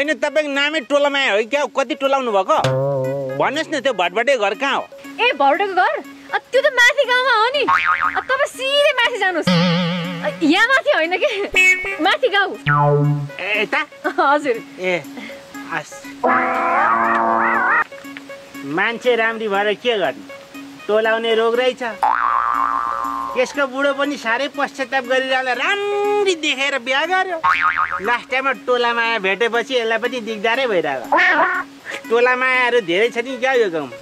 हैन तपाईको नामै टोलामाया हो क्या? कति टोलाउनु भएको भन्नुस् न। त्यो भटभटे घर कहाँ हो? ए भटको घर त्यो त माथि गाउँमा हो नि। तपाई सिधै माथि जानुस्। यहाँ माथि होइन के, माथि गाउँ। यता? हजुर। ए मान्छे राम्री भएर के गर्ने? टोलाउने रोग रहेछ। यसको बुढो पनि साह्रै पश्चाताप गरिरहला। राम्री देखेर बिहा गर्यो। लास्ट टाइममा टोलामाया भेटेपछि यसलाई पनि दिगदारै भइरहेको। टोलामायाहरू धेरै छ नि क्या यो गाउँमा।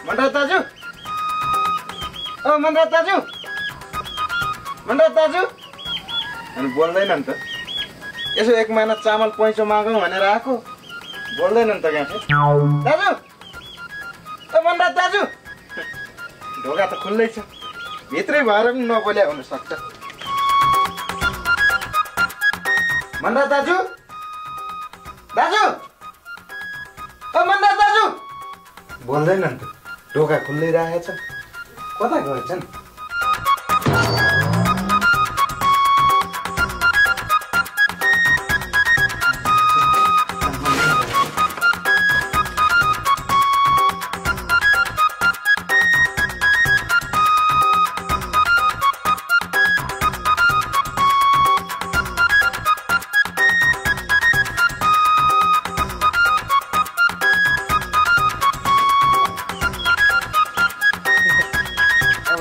मन्डा दाजु, ओ मन्डा दाजु, मन्डा दाजु अनि बोल्दैन नि त। यसो एक महिना चामल पैँचो मागौँ भनेर आएको, बोल्दैन नि त क्या दाजु। ओ मन्डा दाजु, ढोका त खुल्लै छ, भित्रै भएर पनि नबोल्या हुनसक्छ। मन्डा दाजु, दाजु, ओ मन्डा दाजु, बोल्दैन नि त, ढोका खुल्लै रहेछ, कता गएछन्?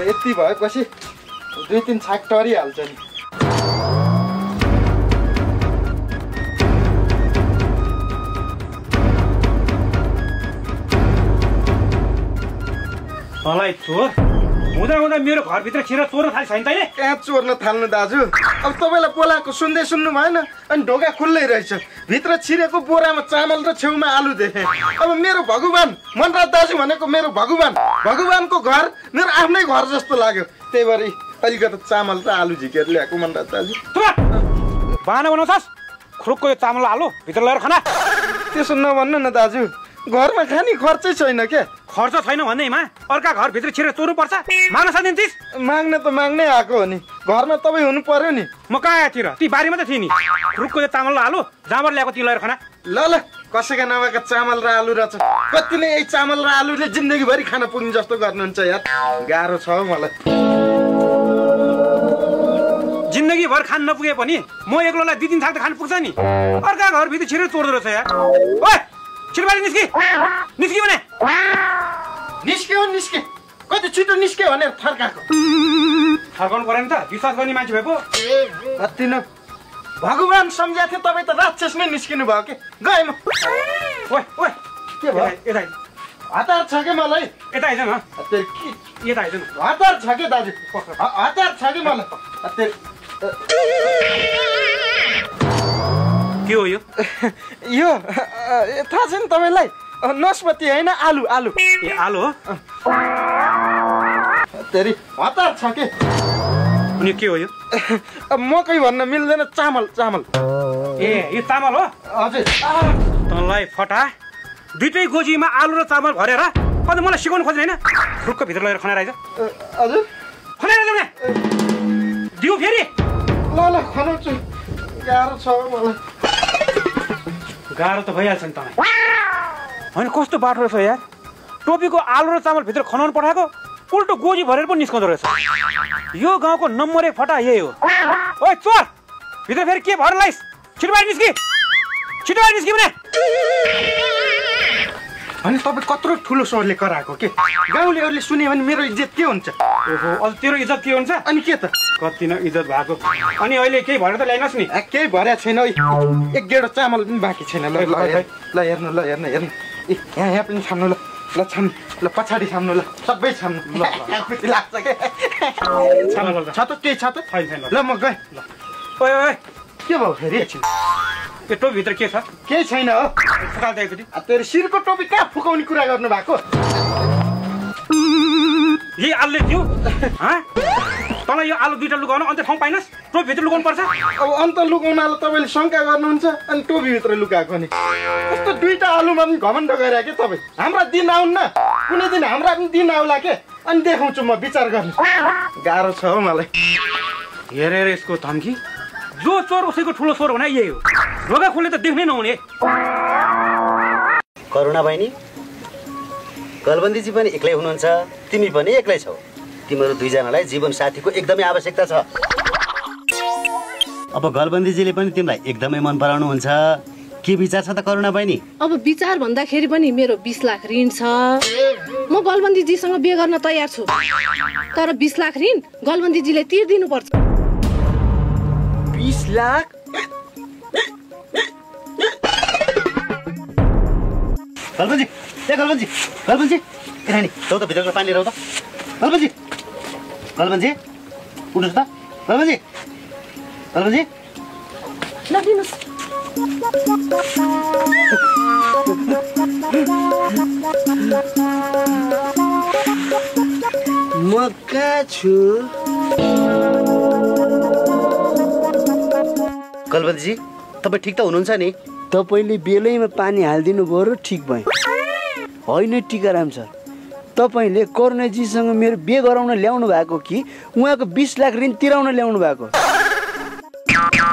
यति भएपछि 2-3 छाक टरिहाल्छ नि। मलाई चोर हुँदा हुँदा मेरो घरभित्र छिरेर चोर्न थाल्छ नि तैँले? कहाँ चोर्न थाल्नु दाजु? अब तपाईँलाई बोलाएको सुन्दै सुन्नु भएन? अनि ढोका खुल्लै रहेछ, भित्र छिरेको बोरामा चामल र छेउमा आलु देखेँ। अब मेरो भगवान, मनराज दाजु भनेको मेरो भगवान, भगवानको घर मेरो आफ्नै घर जस्तो लाग्यो। त्यही भएर अलिकति चामल र आलु झिकेर ल्याएको मनराज दाजु। बाहना बनाउँछस्? खुरुकको यो चामल आलु भित्र लगेर खाना। त्यसो नभन्नु न दाजु, घरमा खाने खर्चै छैन क्या। खर्च छैन भन्दैमा अर्का घरभित्र छिरेर चोर्नु पर्छ? माग्न सक्दिनथिस्? माग्न त माग्नै आएको हो नि, घरमा तपाईँ हुनु पर्यो नि। म कहाँतिर? ती बारीमा त थिएँ नि। खुरुकको यो चामल र आलु जहाँबाट ल्याएको ती लगेर खाना। ल ल, कसैका नभएका चामल र आलु रहेछ। कति नै यही चामल र आलुले जिन्दगीभरि खान पुग्ने जस्तो गर्नुहुन्छ यार। गाह्रो छ हौ मलाई। जिन्दगीभर खान नपुगे पनि म एक्लोलाई 2-3 छाक त खान पुग्छ नि। अर्का घरभित्र छिरेर चोर्दो रहेछ यार। ओइ छिटबारी निस्कि, निस्कि भने। निस्क्यो निस्के, कति छिटो निस्क्यो भनेर थर्काएको। थर्काउनु परेन त, विश्वास गर्ने मान्छे भएको। कति न भगवान सम्झाएको थियो, तपाईँ त राक्षस नै निस्किनु भयो के। गएँ म। ओइ ओइ के भयो? यता हतार छ कि मलाई? यता आइज न। यता आइज न। हतार छ कि दाजु? हतार छ कि मलाई? के हो यो? यो थाहा छ नि तपाईँलाई? नस्पति होइन, आलु आलु। ए आलु हो? तेरी हतार छ के? अनि के हो यो? मकै भन्न मिल्दैन, चामल चामल। ए यो चामल हो? हजुर। तँलाई फटा, दुइटै गोजीमा आलु र चामल भरेर अन्त मलाई सिकाउनु खोज्ने होइन? रुखको भित्र लगेर खनाएर आइज। हजुर खनाएर ल्याउने दिउ फेरि। ल ल खनाउँछु, गाह्रो छ मलाई। गाह्रो त भइहाल्छ नि तपाईँ। होइन कस्तो बाटो रहेछ यार, टोपीको आलु र चामल भित्र खनाउनु पठाएको, उल्टो गोजी भरेर पनि निस्काउँदो रहेछ। यो गाउँको नम्बर 1 फटा यही हो। ओइ चोर, भित्र फेरि के भएर लाइस? छिटो निस्कि, छिटो निस्कि भने। अनि तपाईँ कत्रो ठुलो स्वरले कराएको के? गाउँलेहरूले सुन्यो भने मेरो इज्जत के हुन्छ? ओहो, अझ तेरो इज्जत के हुन्छ? अनि के त? कति न इज्जत भएको। अनि अहिले केही भएर त ल्याइनस् नि? केही भर्या छैन, एक गेडो चामल पनि बाँकी छैन। ल ल ल हेर्नु, ल हेर्नु हेर्नु, यहाँ पनि छाम्नु, ल ल छाम्नु, ल पछाडि छाम्नु, ल सबै छाम्नु। ल खुसी लाग्छ के? छ त केही छ त? छैन। ल म गएँ। ल ओइ ओइ के भयो फेरि? यो टोपीभित्र के छ? केही छैन हो। फुकाल त एकचोटि। तेरो शिरको टोपी कहाँ फुकाउने कुरा गर्नु भएको? यही आलुले दियो? तँलाई यो आलु 2टा लुगाउनु अन्त ठाउँ पाइनस्? टोपीभित्र लुगाउनु पर्छ? अब अन्त लुगाउनलाई तपाईँले शङ्का गर्नुहुन्छ अनि टोपीभित्र लुकाएको नि। कस्तो 2टा आलुमा पनि घमण्ड गरे के तपाईँ? हाम्रा दिन आउन्न, कुनै दिन हाम्रा पनि दिन आउला के? अनि देखाउँछु म, विचार गर्नु। गाह्रो छ हौ मलाई। हेरेर यसको धम्की जो चोर उसैको ठुलो चोर भने यही हो। ढोका खोल्ने त देख्नै नहुने। करुणा बहिनी, गलबन्दीजी पनि एक्लै हुनुहुन्छ, तिमी पनि एक्लै छौ। तिमीहरू दुईजनालाई जीवन साथीको एकदमै आवश्यकता छ। अब गलबन्दीजीले पनि तिमीलाई एकदमै मन पराउनुहुन्छ। के विचार छ त करुणा बहिनी? अब विचार भन्दाखेरि पनि मेरो 20 लाख ऋण छ। म गलबन्दीजीसँग बिहे गर्न तयार छु, तर 20 लाख ऋण गलबन्दीजीले तिर्दिनु पर्छ। 20 लाख? गलबन्दी, ए गलबन्दी, गलबन्दी, ए रानी, जाऊ त भित्रको पानी ल्याऊ त। गलबन्दी, गलबन्दी, उठ्नुहोस् त। गलबन्दी, गलबन्दी, लगिनुहोस्। म कहाँ छु? गलबन्दीजी, तपाईँ ठिक त हुनुहुन्छ नि? तपाईँले बेलैमा पानी हालिदिनु भयो र ठिक भयो। होइन टिकाराम सर, तपाईँले करुणाजीसँग मेरो बिहे गराउन ल्याउनु भएको कि उहाँको 20 लाख ऋण तिराउन ल्याउनु भएको?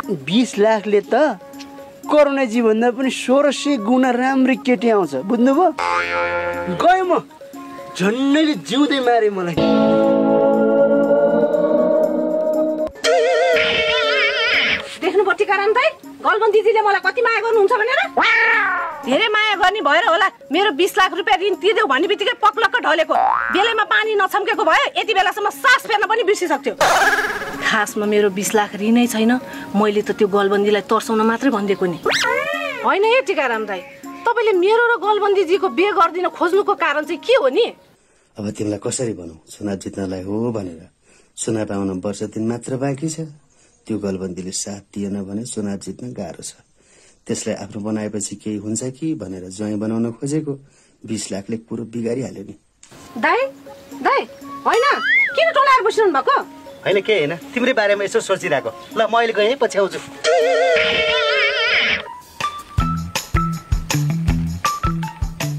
20 लाखले त करुणाजी भन्दा पनि 1600 गुणा राम्री केटी आउँछ, बुझ्नुभयो? गएँ म, झन्नैले जिउँदै मारे मलाई। देख्नुभयो टिकाराम दाइ, गलबन्दीजीले मलाई कति माया गर्नुहुन्छ भनेर? धेरै माया गर्ने भएर होला मेरो 20 लाख रुपियाँ ऋण तिर्देऊ भन्ने बित्तिकै पक्लक्क ढलेको। बेलैमा पानी नछम्केको भए यति बेलासम्म सास फेर्न पनि बिर्सिसक्थ्यो। खासमा मेरो 20 लाख ऋणै छैन, मैले त त्यो गलबन्दीलाई तर्साउन मात्रै भनिदिएको नि। होइन है टिकाराम दाइ, तपाईँले मेरो र गलबन्दीजीको बिहे गर्दिन खोज्नुको कारण चाहिँ के हो नि? अब तिमीलाई कसरी भनौँ, चुनाव जित्नलाई हो भनेर। चुनाव आउन वर्ष दिन मात्र बाँकी छ। त्यो गलबन्दीले साथ दिएन भने चुनाव जित्न गाह्रो छ। त्यसलाई आफ्नो बनाएपछि केही हुन्छ कि भनेर ज्वाइँ बनाउन खोजेको। 20 लाखले पुरो बिगारिहाल्यो नि। दाइ दाइ, होइन किन टोलाएर बसिरहनु भएको? होइन के होइन, तिम्रै बारेमा यसो सोचिरहेको। ल म अहिले गएँ, पछि आउँछु।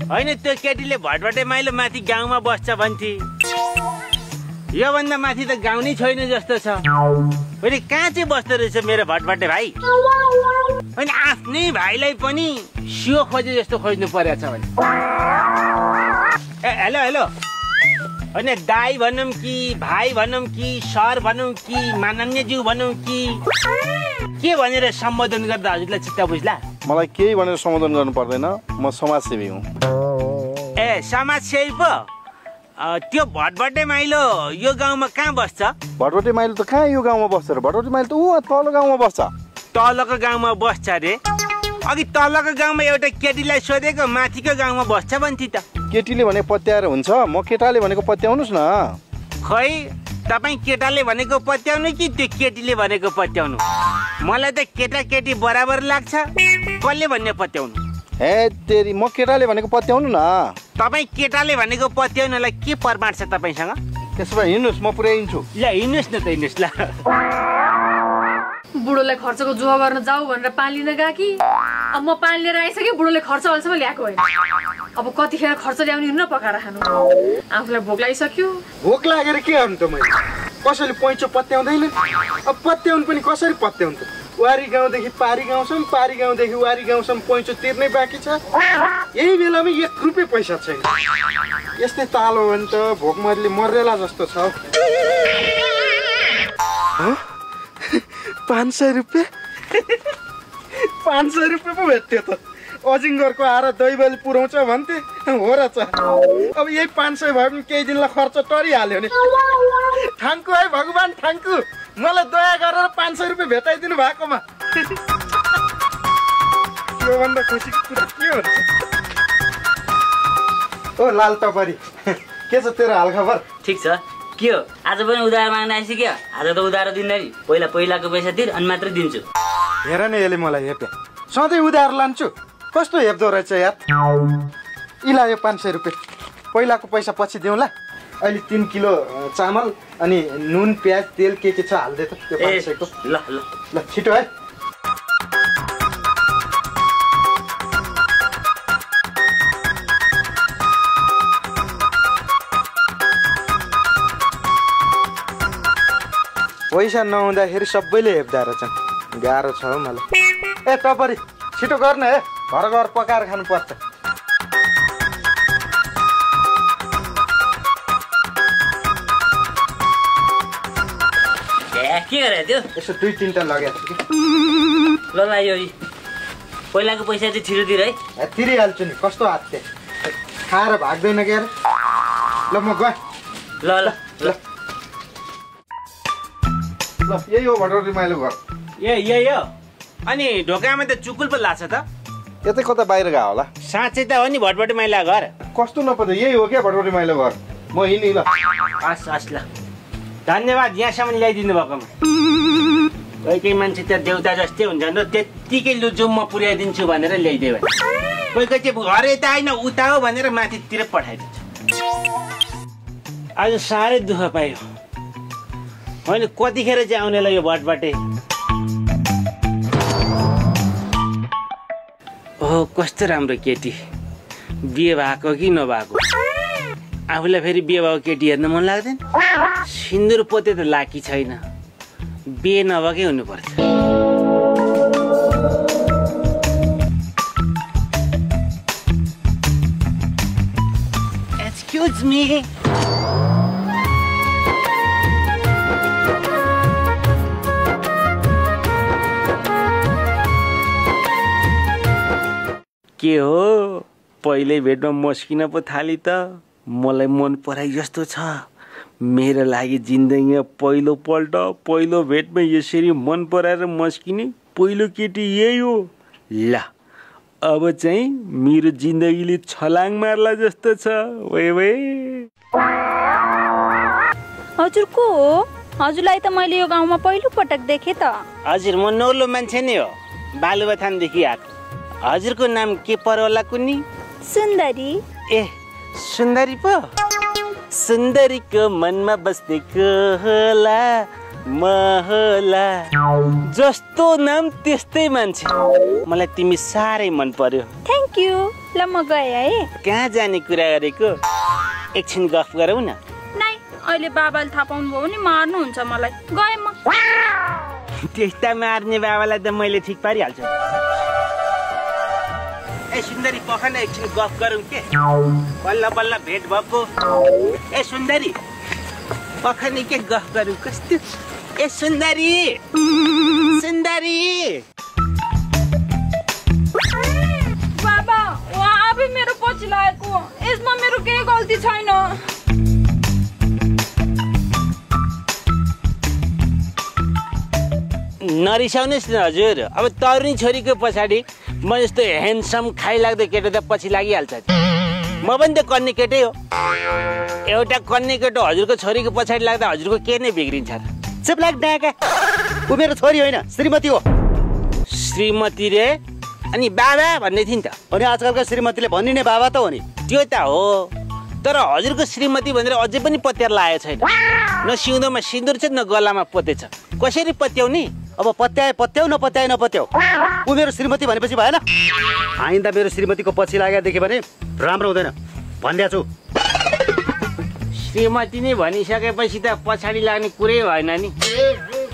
होइन त्यो केटीले भटभटे माइलो माथि गाउँमा बस्छ भन्थे। योभन्दा माथि त गाउँ नै छैन जस्तो छ। फेरि कहाँ चाहिँ बस्दो रहेछ मेरो भटभटे भाइ? होइन आफ्नै भाइलाई पनि सियो खोजे जस्तो खोज्नु परेछ भने। ए हेलो हेलो, होइन दाई भनौँ कि भाइ भनौँ कि सर भनौँ कि माननीयज्यू भनौँ कि के भनेर सम्बोधन गर्दा हजुरलाई चित्त बुझ्ला? मलाई केही भनेर सम्बोधन गर्नु पर्दैन, म समाजसेवी हुँ। ए समाजसेवी पो? त्यो भटभटे माइलो यो गाउँमा कहाँ बस्छ? भटभटे माइलो त कहाँ यो गाउँमा बस्छ र? भटभटे माइलो त ऊ तल्लो गाउँमा बस्छ। तलको गाउँमा बस्छ रे? अघि तलको गाउँमा एउटा केटीलाई सोधेको माथिको गाउँमा बस्छ भन्थे त। केटीले भने पत्याएर हुन्छ, म केटाले भनेको पत्याउनुहोस् न। खै तपाईँ केटाले भनेको पत्याउनु कि त्यो केटीले भनेको पत्याउनु? मलाई त केटा केटी बराबर लाग्छ, कसले भन्ने पत्याउनु? हे तेरी, म केटाले भनेको पत्याउनु न। तपाईँ केटाले भनेको पत्याउनलाई के प्रमाण छ तपाईँसँग? त्यसो भए हिँड्नुहोस्, म पुऱ्याइदिन्छु। ल हिँड्नुहोस् न त, हिँड्नुहोस् ल। बुढोलाई खर्चको जुवा गर्न जाऊ भनेर पानी लिन गए कि अब म पानी लिएर आइसकेँ, बुढोले खर्च अहिलेसम्म ल्याएको होइन। अब कतिखेर खर्च ल्याउने हुनु न पकाएर खानु। आफूलाई भोक लागिसक्यो। भोक लागेर के गर्नु त? मैले कसैले पैँचो पत्याउँदैन। अब पत्याउनु पनि कसरी पत्याउनु त? वारी गाउँदेखि पारी गाउँसम्म, पारी गाउँदेखि वारी गाउँसम्म पैँचो तिर्नै बाँकी छ। यही बेलामा 1 रुपियाँ पैसा छैन। यस्तै तालो हो भने त भोकमरीले मरेला जस्तो छ। 500 रुपियाँ? 500 रुपियाँ पो भेट्यो त। अजिङ्गरको आएर दही बली पुऱ्याउँछ भन्थे, हो र छ। अब यही 500 भए पनि केही दिनलाई खर्च टरिहाल्यो नि। थाङ्कु है भगवान्, थाङ्कु, मलाई दया गरेर 500 रुपियाँ भेटाइदिनु भएकोमा। योभन्दा खुसीको कुरा के हुन्छ? ओ लाल टपरी, के छ तेरो हालखबर? ठिक छ। के हो आज पनि उधार माग्न आइसक्यो? आज त उधार दिन्न नि, पहिलाको पैसा तिर अनि मात्र दिन्छु। हेर न यसले मलाई हेप्या, सधैँ उधार लान्छु, कस्तो हेप्दो रहेछ यार। इला यो 500 रुपियाँ, पहिलाको पैसा पछि दिउँला। अहिले 3 किलो चामल अनि नुन प्याज तेल के छ हाल्दे त त्यो 500 को। ल ल ल छिटो है। पैसा नहुँदाखेरि सबैले हेप्दा रहेछन्। गाह्रो छ हौ मलाई। ए टपरी छिटो गर्ने है, घर घर पकाएर खानुपर्छ। के गरे त्यो? यसो 2-3टा लगेको छु कि। ल ल यो पहिलाको पैसा चाहिँ छिटो तिर है। तिरिहाल्छु नि, कस्तो हात्ते खाएर भाग्दैन के अरे। ल म गएँ। ल ल ल ल यही हो भटौरे माइलो घर। यही हो। अनि ढोकामा त चुकुल पो लाग्छ त। यतै कता बाहिर गयो होला। साँच्चै त हो नि भटभटे माइला घर। कस्तो नपत्यो, यही हो क्या भटौरे माइलो घर। म हिँडेँ ल। हस् हस् ल, धन्यवाद यहाँसम्म ल्याइदिनु भएकोमा। कोही कोही मान्छे त देउता जस्तै हुन्छ नि, त्यत्तिकै लुजुम म पुर्याइदिन्छु भनेर ल्याइदियो भने, कोही कोही चाहिँ घर यता आइन उता हो भनेर माथितिर पठाइदिन्छ। आज साह्रै दुःख पायो। होइन कतिखेर चाहिँ आउनेलाई यो भटभटे। ओहो कस्तो राम्रो केटी, बिहे भएको कि नभएको। आफूलाई फेरि बिहे भएको केटी हेर्न मन लाग्दैन। सिन्दुर पोते त लाकी छैन, बिहे नभएकै हुनुपर्छ। Excuse me. के हो पहिल्यै भेटमा मस्किन पो थाली त। मलाई मन पराइ जस्तो छ। मेरो लागि जिन्दगीमा पहिलो भेटमा यसरी मन पराएर मस्किने पहिलो केटी यही हो। ल अब चाहिँ मेरो जिन्दगीले छलाङ मार्ला जस्तो छ। वे हजुर को हो? हजुरलाई त मैले यो गाउँमा पहिलो पटक देखेँ त। हजुर म नौलो मान्छे नै हो, बालुवाथानदेखि आएको। हजुरको नाम के पर्ला कुन्नी? सुन्दरी। ए सुन्दरी पो? सुन्दरीको मनमा बस्नेको होला महला। जस्तो नाम त्यस्तै मान्छे। मलाई तिमी साह्रै मन पर्यो। Thank you. ल म गएँ है। कहाँ जाने कुरा गरेको? एकछिन गफ गरौँ न। नाइ अहिले बाबाले थाहा पाउनु भयो नि मार्नुहुन्छ मलाई। गएँ म। त्यस्ता मार्ने बाबालाई त मैले ठिक पारिहाल्छु। ए सुन्दरी पखन एकछिन गफ गरौँ के? बल्ल बल्ल भेट भएको। ए सुन्दरी पखन के गफ गरौँ कस्तो? ए सुन्दरी सुन्दरी। बाबा उहाँ आफै मेरो पछि लागेको, यसमा मेरो केही गल्ती छैन। नरिसाउनुहोस् न हजुर। अब तरुणी छोरीको पछाडि म जस्तो ह्यान्डसम खाइलाग्दो केटो त पछि लागिहाल्छ। म पनि त कन्ने केटै हो। एउटा कन्ने केटो हजुरको छोरीको पछाडि लाग्दा हजुरको के नै बिग्रिन्छ र? चुप लाग डाका। ऊ मेरो छोरी होइन, श्रीमती हो। श्रीमती रे? अनि बाबा भन्ने थिइन् त। अनि आजकलका श्रीमतीले भनिने बाबा त हो नि। त्यो त हो, तर हजुरको श्रीमती भनेर अझै पनि पत्यार लागेको छैन। न सिउँदोमा सिन्दुर छ न गलामा पोते छ। कसरी पत्याउने? अब पत्याए पत्याउ नपत्याए नपत्याउ। ऊ मेरो श्रीमती भनेपछि भएन। आइन्दा मेरो श्रीमतीको पछि लागेर देख्यो भने राम्रो हुँदैन भन्दिया छु। श्रीमती नै भनिसकेपछि त पछाडि लाग्ने कुरै भएन नि।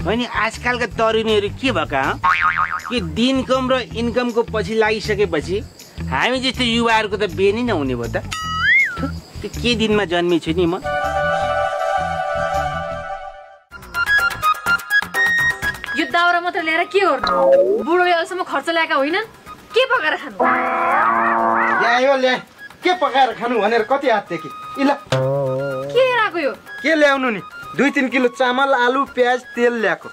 अनि आजकलका तरुणीहरू के भएका कि दिन कम र इन्कमको पछि लागिसकेपछि हामी जस्तो युवाहरूको त बिहे नै नहुने भयो त। त्यो के दिनमा जन्मेछु नि म। यो दाउरा मात्र ल्याएर के गर्नु? बुढो बेलासम्म खर्च ल्याएका होइनन्? के पकाएर खानु? ल्यायो ल्या, के पकाएर खानु भनेर कति हात कि? ल के राको यो? के ल्याउनु नि? 2-3 किलो चामल, आलु, प्याज, तेल ल्याएको।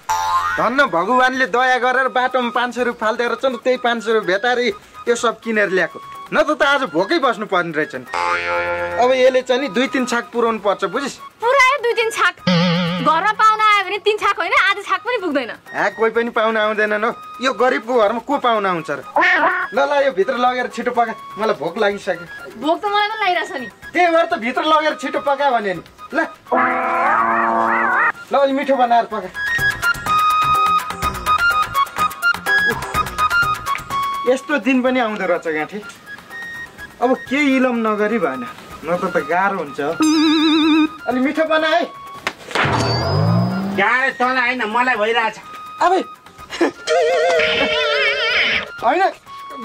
धन्न भगवानले दया गरेर बाटोमा 500 रुपियाँ फाल्दै रहेछ नि, त्यही 500 रुपियाँ भेटारी यो सब किनेर ल्याएको। न त आज भोकै बस्नु पर्ने रहेछ नि। अब यसले चाहिँ नि 2-3 छाक पुर्याउनु पर्छ, बुझिस्? पुरायो 2-3 छाक। घरमा पाहुना आयो भने 3 छाक होइन, आधा छाक पनि पुग्दैन। कोही पनि पाहुना आउँदैनन् हो। यो गरिबको घरमा को पाहुना आउँछ र? ल यो भित्र लगेर छिटो पका, मलाई भोक लागिसक्यो। भोक त मलाई पनि लागिरहेछ नि। त्यही भएर त भित्र लगेर छिटो पका भने नि। ल अलि मिठो बनाएर पका। यस्तो दिन पनि आउँदो रहेछ गाँठी। अब केही इलम नगरी भएन, न त गाह्रो हुन्छ। अलि मिठो बना है। गाह्रो तँलाई होइन मलाई भइरहेछ। अब होइन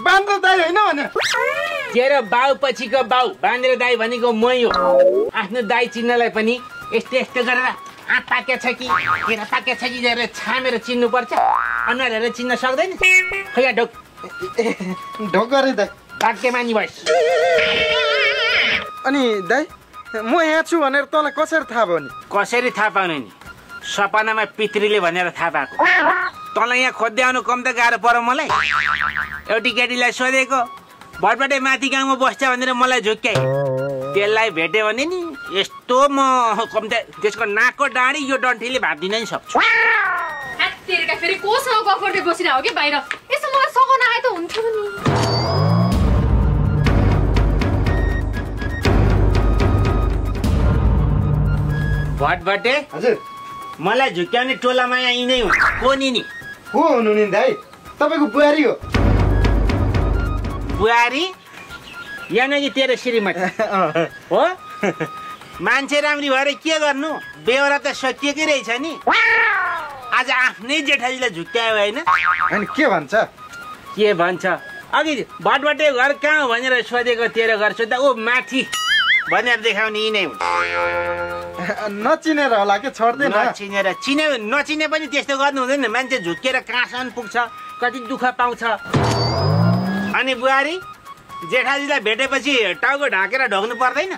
बान्द्र दाई होइन भने तेरो बाउ पछिको बाउ बाँधेर दाई भनेको मै हो। आफ्नो दाई चिन्नलाई पनि यस्तो यस्तो गरेर आँट पाकेको छ कि केरा पाकेको छ कि गरेर छामेर चिन्नुपर्छ। अनुहार हेरेर चिन्न सक्दैन। खै ढोक ढोक गरे दाई। भाग्यमानी भइस्। अनि दाई म यहाँ छु भनेर तँलाई कसरी थाहा भयो नि? कसरी थाहा पाउने नि? सपनामा पितृले भनेर थाहा पाएको। तँलाई यहाँ खोज्दै आउनु कम त गाह्रो पर्यो मलाई। एउटी केटीलाई सोधेको भटभटे माथि गाउँमा बस्छ भनेर मलाई झुक्क्याए। त्यसलाई भेट्यो भने नि यस्तो म कम्ता त्यसको नाकको डाँडी यो डन्ठीले भाँच्दिन नि सक्छु। फेरि कोसँग गफ गर्दै बसिरहेको कि बाहिर? यसो मलाई सघाउन आए त हुन्थ्यो नि। भटभटे हजुर मलाई झुक्क्याउने टोलामा यहाँ यिनै हुन्। को नि को हुनु नि दाई? तपाईँको बुहारी हो। बुहारी यहाँ कि तेरो श्रीमती हो? मान्छे राम्री भएर के गर्नु? बेहोरा त सकिएकै रहेछ नि। आज आफ्नै जेठाजीलाई झुक्क्यायो होइन? अनि के भन्छ? के भन्छ? अघि भटभटे घर कहाँ हो भनेर सोधेको। तेरो घर सोध्दा ऊ माथि भनेर देखाउने यिनै हुन्। नचिनेर होला के छोड्दैन। नचिने पनि त्यस्तो गर्नु हुँदैन। मान्छे झुक्किएर कहाँसम्म पुग्छ, कति दुःख पाउँछ। अनि बुहारी जेठाजीलाई भेटेपछि टाउको ढाकेर ढोग्नु पर्दैन?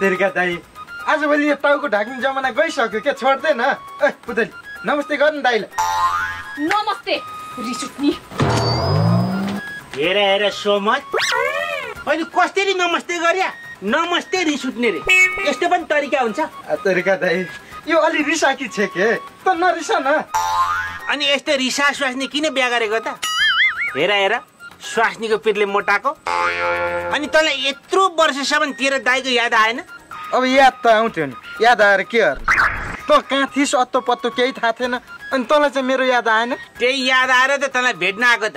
तेरिका दाई आजभोलि यो टाउको ढाक्ने जमाना गइसक्यो के छोड्दैन। ए पुतली नमस्ते गर्नु दाइलाई। नमस्ते रिस उठ्नी। हेर सोमत अहिले कसरी नमस्ते गर्या? नमस्ते रिस उठ्ने रे। यस्तो पनि तरिका हुन्छ? तेरिका दाई यो अलि रिसाकी छ के त नरिसा न। अनि यस्तो रिसा स्वास्नी किन बिहा गरेको त? हेर स्वास्नीको पिरले मोटाको। अनि तँलाई यत्रो वर्षसम्म तेरो दाइको याद आएन? अब याद त आउँथ्यो नि। याद आएर के गर्नु? त कहाँ थिइस् अत्तो पत्तो केही थाहा थिएन। अनि तँलाई चाहिँ मेरो याद आएन? त्यही याद आएर त तँलाई भेट्न आएको त।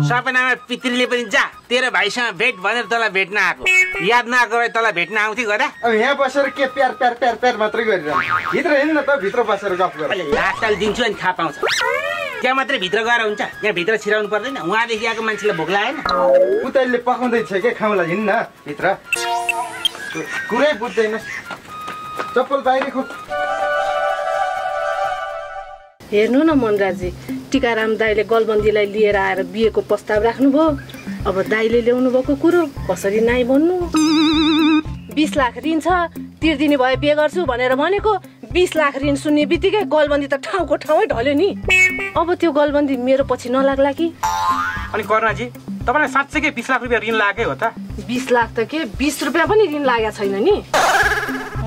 सपनामा पितृले पनि जा तेरो भाइसँग भेट भनेर तँलाई भेट्न आएको। याद नआएको भए तँलाई भेट्न आउँथ्यो गरा। अब यहाँ बसेर के प्यार प्यार प्यार प्यार मात्रै गरिरहनु? भित्र हिँड्न त, भित्र बसेर गफ गर। लास्टल दिन्छु अनि थाहा पाउँछ। त्यहाँ मात्रै भित्र गएर हुन्छ, यहाँ भित्र छिराउनु पर्दैन। उहाँदेखि आएको मान्छेलाई भोक लागेन? उतैले पकाउँदैछ के खाउँला? हिँड्न भित्र। कुरै बुझ्दैन। चप्पल बाहिर खो। हेर्नु न मनराजी, टिकाराम दाईले गलबन्दीलाई लिएर आएर बिहेको प्रस्ताव राख्नुभयो। अब दाईले ल्याउनु भएको कुरो कसरी नाइ भन्नु? 20 लाख ऋण छ, तिर्दिने भए बिहे गर्छु भनेर भनेको। 20 लाख ऋण सुन्ने बित्तिकै गलबन्दी त ठाउँको ठाउँै ढल्यो नि। अब त्यो गलबन्दी मेरो पछि नलाग्ला कि? अनि कर्णाजी तपाईँलाई साँच्चैकै 20 लाख रुपियाँ ऋण लागेकै हो त? 20 लाख त के 20 रुपियाँ पनि ऋण लागेको छैन नि।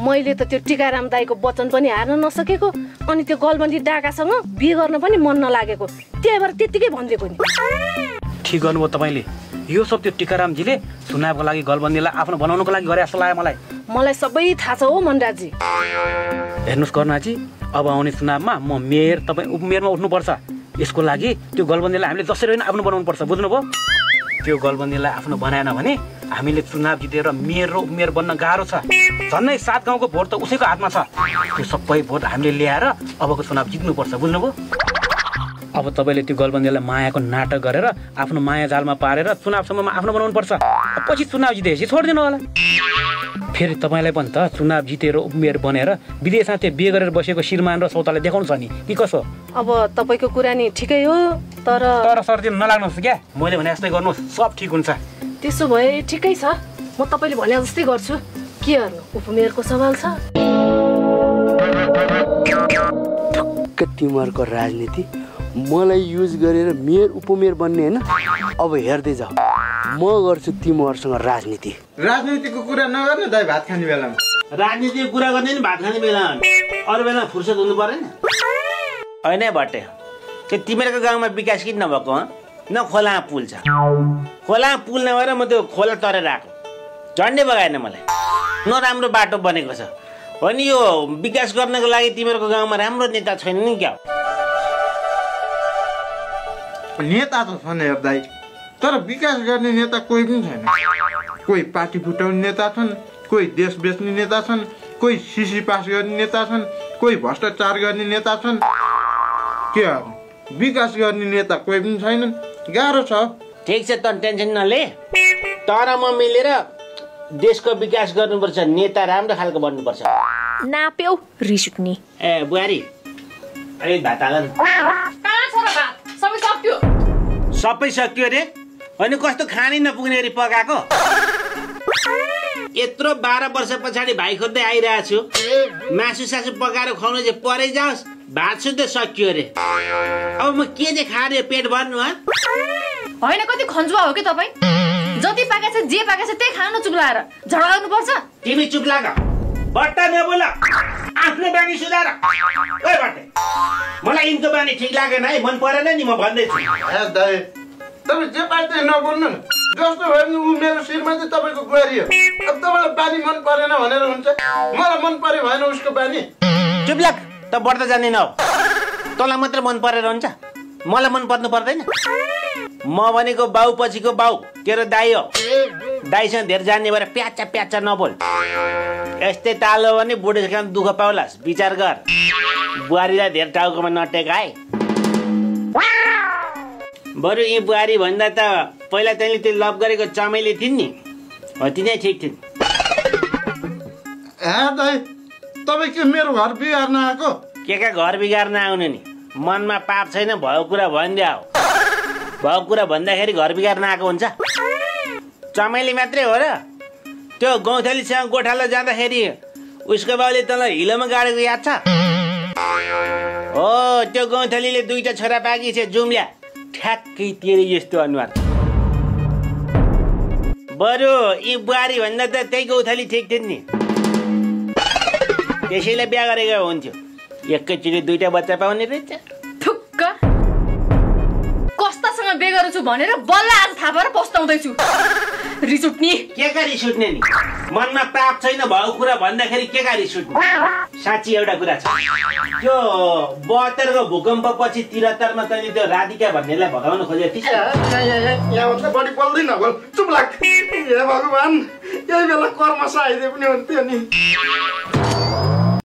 मैले त त्यो टिकाराम दाईको वचन पनि हार्न नसकेको, अनि त्यो गलबन्दी डाकासँग बिहे गर्न पनि मन नलागेको, त्यही भएर त्यतिकै भनिदिएको नि। ठिक गर्नुभयो तपाईँले। यो सब त्यो टिकारामजीले चुनावको लागि गलबन्दीलाई आफ्नो बनाउनको लागि गरे जस्तो लाग्यो मलाई सबै थाहा छ हो मनराजी। हेर्नुहोस् कर्णाजी, अब आउने चुनावमा म मेयर, तपाईँ उपमेयरमा उठ्नुपर्छ। यसको लागि त्यो गलबन्दीलाई हामीले जसरी पनि आफ्नो बनाउनु पर्छ, बुझ्नुभयो? त्यो गलबन्दीलाई आफ्नो बनाएन भने हामीले चुनाव जितेर मेयर र उपमेयर बन्न गाह्रो छ। झन्नै 7 गाउँको भोट त उसैको हातमा छ। त्यो सबै भोट हामीले ल्याएर अबको चुनाव जित्नुपर्छ, बुझ्नुभयो? अब तपाईँले त्यो गलबन्दीलाई मायाको नाटक गरेर आफ्नो माया जालमा पारेर चुनावसम्ममा आफ्नो बनाउनु पर्छ। पछि चुनाव जितेपछि छोडिदिनु होला। फेरि तपाईँलाई पनि त चुनाव जितेर उपमेयर बनेर विदेशमा त्यो बिहे गरेर बसेको श्रीमान र सौतालाई देखाउनु छ नि कि कसो? अब तपाईँको कुरा नि ठिकै हो, तर सर्दिन नलाग्नुहोस् क्या। मैले भने जस्तै गर्नुहोस्, सब ठिक हुन्छ। त्यसो भए ठिकै छ, म तपाईँले भने जस्तै गर्छु। के गर्नु, उपमेयरको सवाल छ। ठक्क तिमीहरूको राजनीति मलाई युज गरेर मेयर उपमेयर बन्ने होइन। अब हेर्दै जाऊ, म गर्छु तिमीहरूसँग राजनीति। राजनीतिको कुरा नगर्नु दाइ भात खाने बेलामा। राजनीतिको कुरा गर्ने नि भात खाने बेलामा, अरू बेला फुर्सद हुनु परेन? होइन भट्टे, त्यो तिमीहरूको गाउँमा विकास किन नभएको? न खोलामा पुल छ। खोलामा पुल नभएर म त्यो खोला तरेर आएको, झन्डै बगाएन मलाई। न राम्रो बाटो बनेको छ। अनि यो विकास गर्नको लागि तिमीहरूको गाउँमा राम्रो नेता छैन नि क्या? नेता त छ नि दाइ, तर विकास गर्ने नेता कोही पनि छैन। कोही पार्टी फुटाउने नेता छन्, कोही देश बेच्ने नेता छन्, कोही सिसी पास गर्ने नेता छन्, कोही भ्रष्टाचार गर्ने नेता छन्। के विकास गर्ने नेता कोही पनि छैनन्, गाह्रो छ। ठिक छ, त टेन्सन नले। तर म मिलेर देशको विकास गर्नुपर्छ, नेता राम्रो खालको बन्नुपर्छ। नाप्यौ रिस उठ्ने। ए बुहारी, अलिक भात हाल न। कहाँ छ र भात? सबै सक्यो। सबै सक्यो रे? अनि कस्तो खानै नपुग्ने गरी पकाएको? यत्रो 12 वर्ष पछाडि भाइ खोज्दै आइरहेको छु, मासु सासु पकाएर खुवाउनु चाहिँ परै जाओस्, भात सुत्दै सक्यो रे। अब म के चाहिँ खाएर पेट भर्नु? होइन, कति खन्जुवा हो कि तपाईँ? जति पाकेछ जे पाकेछ त्यही खानु चुप्लाएर झगडा गर्नुपर्छ। तिमी चुप लाग, बट्टा नबोल, आफ्नो बानी सुधार। ओइ बट्टे, मलाई यिनको बानी ठिक लागेन है, मन परेन नि, म भन्दैछु। ए दाइ, तपाईँ जे पाए नबोल्नु न। जस्तो भयो नि ऊ मेरो शिरमा चाहिँ तपाईँको बुहारी हो। अब तपाईँलाई बानी मन परेन भनेर हुन्छ? मलाई मन पर्यो भएन उसको बानी? चुप लाग, त बढ्दै जान्दैन हो। तँलाई मात्र मन परेर हुन्छ, मलाई मन पर्नु पर्दैन। म भनेको बाउ पछिको बाउ, तेरो दाइ हो। दाइसँग धेरै जान्ने भएर प्याचा प्याचा नबोल। यस्तै ताल हो भने बुढेसकाल दुःख पाउलास्, विचार गर। बुहारीलाई धेरै टाउकोमा नटेकाए। बरु यी बुहारी भन्दा त पहिला तैँले त्यो लभ गरेको चमेली थिइन् नि, हो तिनै ठिक थिइन्। ए दाइ, तपाईँ के मेरो घर बिगार्न आएको? के घर बिगार्न आउने नि? मनमा पाप छैन, भएको कुरा भनिदिया हो। भएको कुरा भन्दाखेरि घर बिगार्न आएको हुन्छ? चमेली मात्रै हो र? त्यो गौँथलीसँग गोठालो जाँदाखेरि उसको बाउले तँलाई हिलोमा गाडेको याद छ? हो, त्यो गौँथलीले 2टा छोरा पाकी छ, जुम्ल्या ठ्याक्कै तेरी जस्तो अनुहार। बरु यी बुहारी भन्दा त त्यही गौँथली ठिक थिइन् नि, त्यसैले बिहा गरेको हुन्थ्यो। एकैचोटि 2टा बच्चा पाउने रहेछ। ठुक्क कस्तासँग बिहे गर्छु भनेर बल्ल आज थाहा पाएर पस्ताउँदैछु। रिस उठ्ने। के का रिस उठ्ने नि? मनमा पाप छैन, भएको कुरा भन्दाखेरि के का रिस उठ्ने? साँच्ची एउटा कुरा छ, त्यो 72 को भूकम्प पछि 73 मा तैँले त्यो राधिका भन्नेलाई भगाउन खोजेको थिइस्। यहाँभन्दा बढी बोल्दैन, बोल, चुप लाग। हे भगवान्, यही बेला कर्मश आइदिए पनि हुन्थ्यो नि।